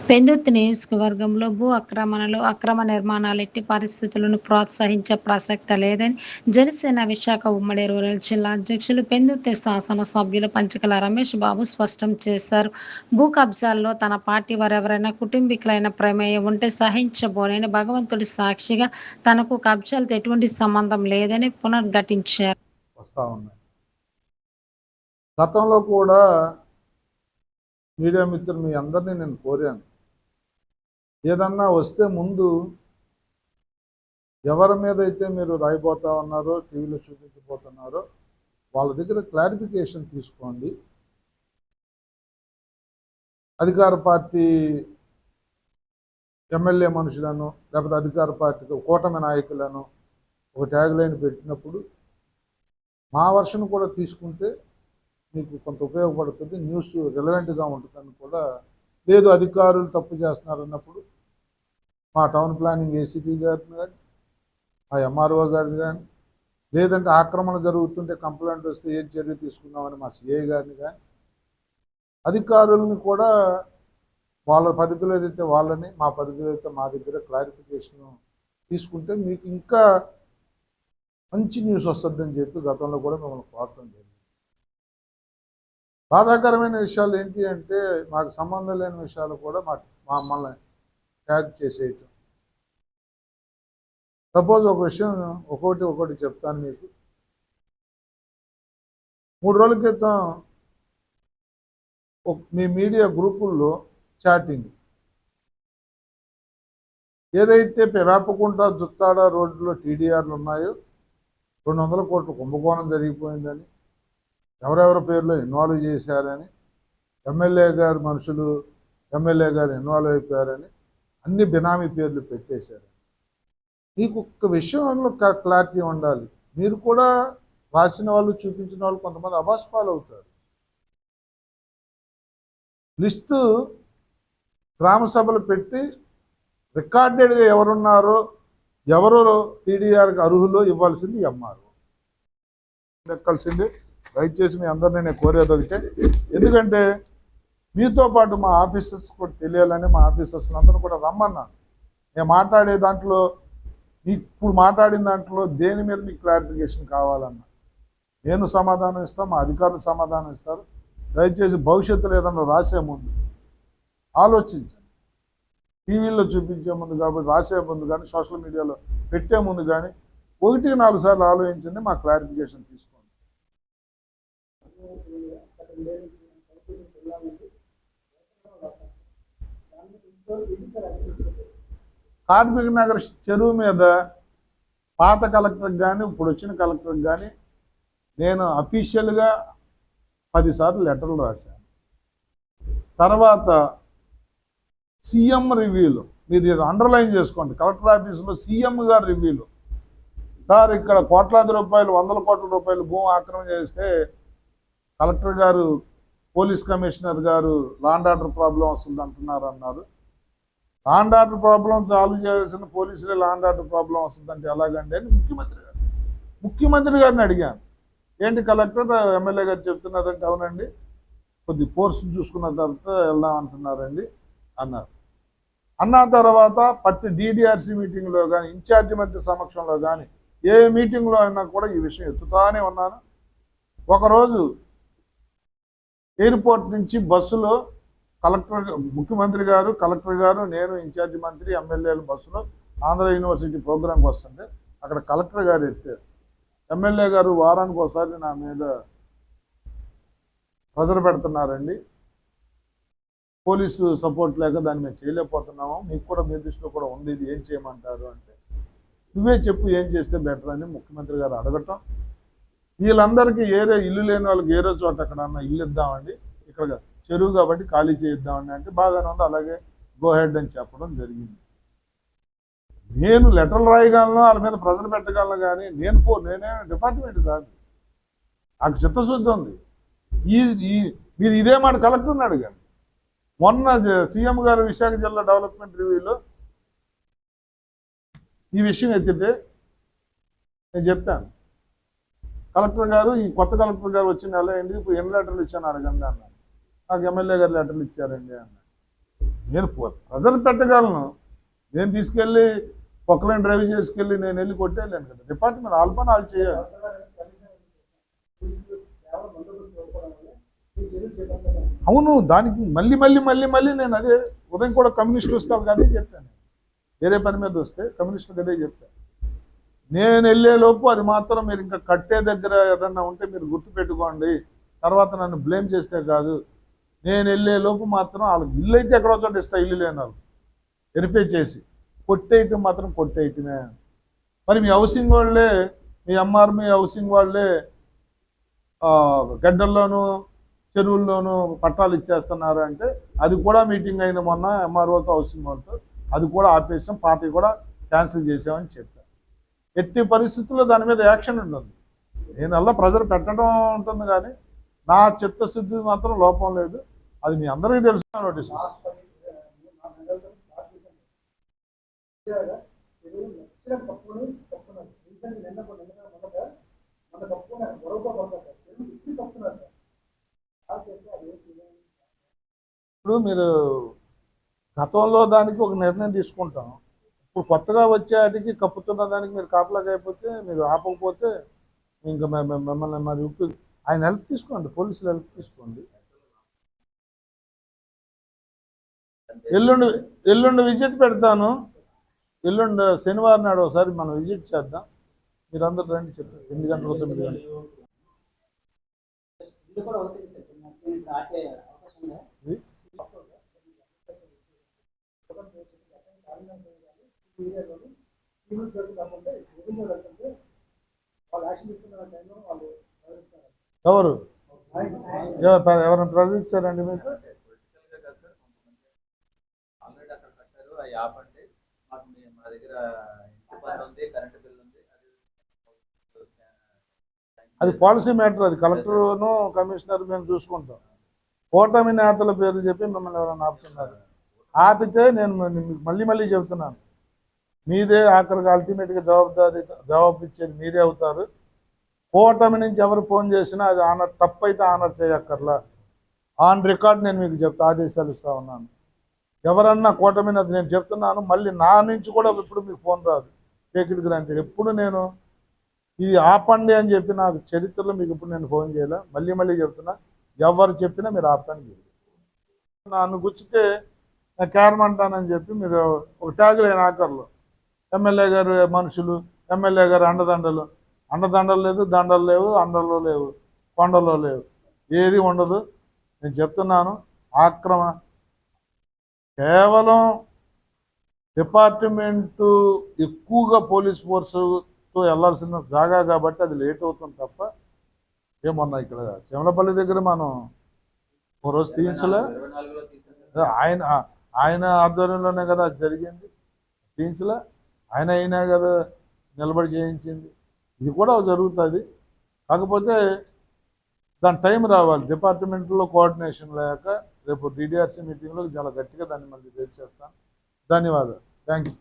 పెందుర్తి నియోజకవర్గంలో భూ ఆక్రమణలు, అక్రమ నిర్మాణాలు ఎట్టి పరిస్థితులను ప్రోత్సహించే ప్రసక్తే లేదని జనసేన విశాఖ ఉమ్మడి రూరల్ జిల్లా అధ్యక్షులు, పెందుర్తి శాసన సభ్యులు పంచకల రమేష్ బాబు స్పష్టం చేశారు. భూ కబ్జాల్లో తన పార్టీ వారెవరైనా కుటుంబీకులైన ప్రమేయం ఉంటే సహించబోనని భగవంతుడి సాక్షిగా తనకు కబ్జాలతో ఎటువంటి సంబంధం లేదని పునర్ఘటించారు. గతంలో కూడా మీడియా మిత్రులు మీ అందరినీ నేను కోరాను, ఏదన్నా వస్తే ముందు ఎవరి మీద అయితే మీరు రాయిపోతా ఉన్నారో, టీవీలో చూపించబోతున్నారో వాళ్ళ దగ్గర క్లారిఫికేషన్ తీసుకోండి. అధికార పార్టీ ఎమ్మెల్యే మనుషులను లేకపోతే అధికార పార్టీకి కూటమి నాయకులను ఒక ట్యాగ్ లైన్ పెట్టినప్పుడు మా వర్షన్ కూడా తీసుకుంటే మీకు కొంత ఉపయోగపడుతుంది, న్యూస్ రిలవెంట్గా ఉంటుందని కూడా. లేదు అధికారులు తప్పు చేస్తున్నారు అన్నప్పుడు మా టౌన్ ప్లానింగ్ ఏసీపీ గారిని కానీ, మా ఎంఆర్ఓ గారిని కానీ, లేదంటే ఆక్రమణ జరుగుతుంటే కంప్లైంట్ వస్తే ఏం చర్య తీసుకుందామని మా సిఐ గారిని కానీ, అధికారులను కూడా వాళ్ళ పరిధిలో ఏదైతే వాళ్ళని, మా పరిధిలో అయితే మా దగ్గర క్లారిఫికేషన్ తీసుకుంటే మీకు ఇంకా మంచి న్యూస్ వస్తుందని చెప్పి గతంలో కూడా మిమ్మల్ని కోరటం జరిగింది. బాధాకరమైన విషయాలు ఏంటి అంటే మాకు సంబంధం లేని విషయాలు కూడా మమ్మల్ని ట్యాగ్ చేసేయటం. సపోజ్ ఒక విషయం ఒకటి చెప్తాను మీకు. 3 రోజుల క్రితం మీ మీడియా గ్రూపుల్లో చాటింగ్ ఏదైతే వేపకుంట జుత్తాడ రోడ్డులో టీడీఆర్లు ఉన్నాయో 200 కోట్ల కుంభకోణం జరిగిపోయిందని, ఎవరెవరి పేర్లో ఇన్వాల్వ్ చేశారని, ఎమ్మెల్యే గారు మనుషులు ఎమ్మెల్యే గారు ఇన్వాల్వ్ అయిపోయారని అన్ని బినామీ పేర్లు పెట్టేశారు. మీకు ఒక్క విషయంలో క్లారిటీ ఉండాలి. మీరు కూడా రాసిన వాళ్ళు, చూపించిన వాళ్ళు కొంతమంది అభాస్పాలు అవుతారు. లిస్టు గ్రామ సభలు పెట్టి రికార్డెడ్గా ఎవరున్నారో, ఎవరు టీడీఆర్కి అర్హులో ఇవ్వాల్సింది ఎంఆర్ఓ లెక్కాల్సిందే. దయచేసి మీ అందరినీ నేను కోరేది ఒకటే, ఎందుకంటే మీతో పాటు మా ఆఫీసర్స్ కూడా తెలియాలని మా ఆఫీసర్స్ అందరూ కూడా రమ్మన్నాను. నేను మాట్లాడే దాంట్లో ఇప్పుడు మాట్లాడిన దాంట్లో దేని మీద మీకు క్లారిఫికేషన్ కావాలన్నా నేను సమాధానం ఇస్తాను, మా అధికారులు సమాధానం ఇస్తారు. దయచేసి భవిష్యత్తులో ఏదన్నా రాసే ముందు ఆలోచించండి. టీవీల్లో చూపించే ముందు కాబట్టి, రాసే ముందు కానీ, సోషల్ మీడియాలో పెట్టే ముందు కానీ 1-4 సార్లు ఆలోచించండి. మా క్లారిఫికేషన్ తీసుకోండి. కార్మిక నగర్ చెరువు మీద పాత కలెక్టర్కి కానీ, ఇప్పుడు వచ్చిన కలెక్టర్కి కానీ నేను అఫీషియల్గా 10 సార్లు లెటర్లు రాశాను. తర్వాత సీఎం రివ్యూలో మీరు ఇది అండర్లైన్ చేసుకోండి. కలెక్టర్ ఆఫీసులో సీఎం గారు రివ్యూలో, సార్ ఇక్కడ కోట్లాది రూపాయలు, 100 కోట్ల రూపాయలు భూమి ఆక్రమణ చేస్తే కలెక్టర్ గారు, పోలీస్ కమిషనర్ గారు లా అండ్ ఆర్డర్ ప్రాబ్లం వస్తుంది అంటున్నారు అన్నారు. Law and order problem solve చేయాల్సిన పోలీసులే లా అండ్ ఆర్డర్ ప్రాబ్లం వస్తుందంటే ఎలాగండి అని ముఖ్యమంత్రి గారిని అడిగాను. ఏంటి కలెక్టర్ ఎమ్మెల్యే గారు చెప్తున్నదంటే, అవునండి కొద్ది ఫోర్స్ చూసుకున్న తర్వాత వెళ్దాం అంటున్నారండి అన్నారు. అన్న తర్వాత ప్రతి డీడీఆర్సీ మీటింగ్లో కానీ, ఇన్ఛార్జి మంత్రి సమక్షంలో కానీ, ఏ మీటింగ్లో అయినా కూడా ఈ విషయం ఎత్తుతానే ఉన్నాను. ఒకరోజు ఎయిర్పోర్ట్ నుంచి బస్సులో ముఖ్యమంత్రి గారు, కలెక్టర్ గారు, నేను ఇన్ఛార్జి మంత్రి, ఎమ్మెల్యేలు బస్సులో ఆంధ్ర యూనివర్సిటీ ప్రోగ్రాంకి వస్తుంటే అక్కడ కలెక్టర్ గారు ఎత్తారు. ఎమ్మెల్యే గారు వారానికి ఒకసారి నా మీద ప్రెజర్ పెడుతున్నారండి, పోలీసు సపోర్ట్ లేక దాన్ని మేము చేయలేకపోతున్నాము, మీకు కూడా మీ దృష్టిలో కూడా ఉంది, ఇది ఏం చేయమంటారు అంటే, నువ్వే చెప్పు ఏం చేస్తే బెటర్ అని ముఖ్యమంత్రి గారు అడగటం. వీళ్ళందరికీ ఇల్లు లేని వాళ్ళకి ఏదో చోట ఎక్కడన్నా ఇల్లు ఇద్దామండి, ఇక్కడ చెరువు కాబట్టి ఖాళీ చేయిద్దామండి అంటే బాగానే ఉంది, అలాగే గో హెడ్ అని చెప్పడం జరిగింది. నేను లెటర్లు రాయగలను, వాళ్ళ మీద ప్రెజర్ పెట్టగలను, కానీ నేనే డిపార్ట్మెంట్ కాదు, నాకు చిత్తశుద్ధి ఉంది. మీరు ఇదే మాట కలెక్టర్ని అడిగాను. మొన్న సీఎం గారు విశాఖ జిల్లా డెవలప్మెంట్ రివ్యూలో ఈ విషయం ఎత్తితే నేను చెప్పాను, కలెక్టర్ గారు, ఈ కొత్త కలెక్టర్ గారు వచ్చిన నెల ఎందుకు ఇప్పుడు ఎన్ని లెటర్లు ఇచ్చాను అడగండి అన్నాను. నాకు ఎమ్మెల్యే గారు లెటర్లు ఇచ్చారండి అన్నాడు. నేను ప్రెజర్ పెట్టగలను. నేను తీసుకెళ్ళి పొక్కలను డ్రైవ్ చేసుకెళ్ళి నేను వెళ్ళి కొట్టేయలేను కదా. డిపార్ట్మెంట్ వాళ్ళ పని వాళ్ళు చేయాలి. అవును, దానికి మళ్ళీ మళ్ళీ మళ్ళీ మళ్ళీ నేను అదే ఉదయం కూడా కమ్యూనిస్ట్ వస్తాను అదే చెప్పాను. వేరే పని మీద వస్తే కమ్యూనిస్టులకు అదే చెప్పాను. నేను వెళ్ళే లోపు అది మాత్రం మీరు ఇంకా కట్టే దగ్గర ఏదన్నా ఉంటే మీరు గుర్తుపెట్టుకోండి, తర్వాత నన్ను బ్లేమ్ చేస్తే కాదు. నేను వెళ్ళే లోపు మాత్రం వాళ్ళకి ఇల్లు అయితే ఎక్కడో చోట ఇస్తా, ఇల్లు లేని వాళ్ళు వెరిఫై చేసి కొట్టేయటం మాత్రం కొట్టేయటమే. మరి మీ హౌసింగ్ వాళ్ళే, మీ ఎంఆర్మీ హౌసింగ్ వాళ్ళే గడ్డల్లోనూ చెరువుల్లోనూ పట్టాలు ఇచ్చేస్తున్నారు అంటే అది కూడా మీటింగ్ అయింది మొన్న ఎంఆర్ఓతో హౌసింగ్ వాళ్ళతో, అది కూడా ఆపేసాం, పార్టీ కూడా క్యాన్సిల్ చేసామని చెప్పారు. ఎట్టి పరిస్థితుల్లో దాని మీద యాక్షన్ ఉంటుంది. దీనివల్ల ప్రెజర్ పెట్టడం ఉంటుంది కానీ నా చిత్తశుద్ధి మాత్రం లోపం లేదు. అది మీ అందరికీ తెలుసు. నోటీస్ ఇప్పుడు మీరు గతంలో దానికి ఒక నిర్ణయం తీసుకుంటాం. ఇప్పుడు కొత్తగా వచ్చే వాటికి కప్పుతున్న దానికి మీరు కాపలాగా అయిపోతే, మీరు ఆపకపోతే ఇంకా మిమ్మల్ని మరి ఆయన హెల్ప్ తీసుకోండి, పోలీసులు హెల్ప్ తీసుకోండి. ఎల్లుండి విజిట్ పెడతాను. ఎల్లుండి శనివారం నాడు ఒకసారి మనం విజిట్ చేద్దాం. మీరందరూ రండి, చెప్పారు 8 గంటలకు 9 గంటలకు. ఎవరు ఎవరైనా ప్రశ్నించారండి మీకు? అది పాలసీ మ్యాటర్. అది కలెక్టర్ను కమిషనర్ మేము చూసుకుంటాం. కూటమి నేతల పేర్లు చెప్పి మిమ్మల్ని ఎవరైనా ఆపుతున్నారు. ఆపితే నేను మళ్ళీ మళ్ళీ చెబుతున్నాను, మీదే ఆఖరికి అల్టిమేట్గా జవాబు ఇచ్చేది మీరే అవుతారు. కూటమి నుంచి ఎవరు ఫోన్ చేసినా అది ఆనర్, తప్పైతే ఆనర్ చేయక్కర్లా. ఆన్ రికార్డ్ నేను మీకు చెప్తా, ఆదేశాలు ఇస్తా ఉన్నాను. ఎవరన్నా కూటమి నేత, నేను చెప్తున్నాను, మళ్ళీ నా నుంచి కూడా ఇప్పుడు మీకు ఫోన్ రాదు. టేకిడ్ గ్రాంటెడ్. ఎప్పుడు నేను ఇది ఆపండి అని చెప్పి నాకు చరిత్రలో మీకు ఇప్పుడు నేను ఫోన్ చేయలే. మళ్ళీ మళ్ళీ చెప్తున్నా, ఎవరు చెప్పినా మీరు ఆపడానికి. నన్ను గుచ్చితే నేను కేరమంటానని చెప్పి మీరు ఒక ట్యాగ్ లేని ఆఖర్లో ఎమ్మెల్యే గారు మనుషులు, ఎమ్మెల్యే గారు అండదండలు. అండదండలు లేదు, దండలు లేవు, అండల్లో లేవు, కొండలో లేవు, ఏది ఉండదు. నేను చెప్తున్నాను, ఆక్రమ కేవలం డిపార్ట్మెంటు ఎక్కువగా పోలీస్ ఫోర్సుతో వెళ్ళాల్సిన జాగా కాబట్టి అది లేట్ అవుతుంది తప్ప ఏమన్నా ఇక్కడ చెమలపల్లి దగ్గర మనం ఓ రోజు తీయించలే. ఆయన ఆధ్వర్యంలోనే కదా అది జరిగింది. తీయించలే, ఆయన అయినా కదా నిలబడి చేయించింది. ఇది కూడా జరుగుతుంది. కాకపోతే దాని టైం రావాలి. డిపార్ట్మెంట్లో కోఆర్డినేషన్ లేక రేపు డిడిఆర్సీ మీటింగ్లో చాలా గట్టిగా దాన్ని మళ్ళీ చేస్తాను. ధన్యవాదాలు. Thank you.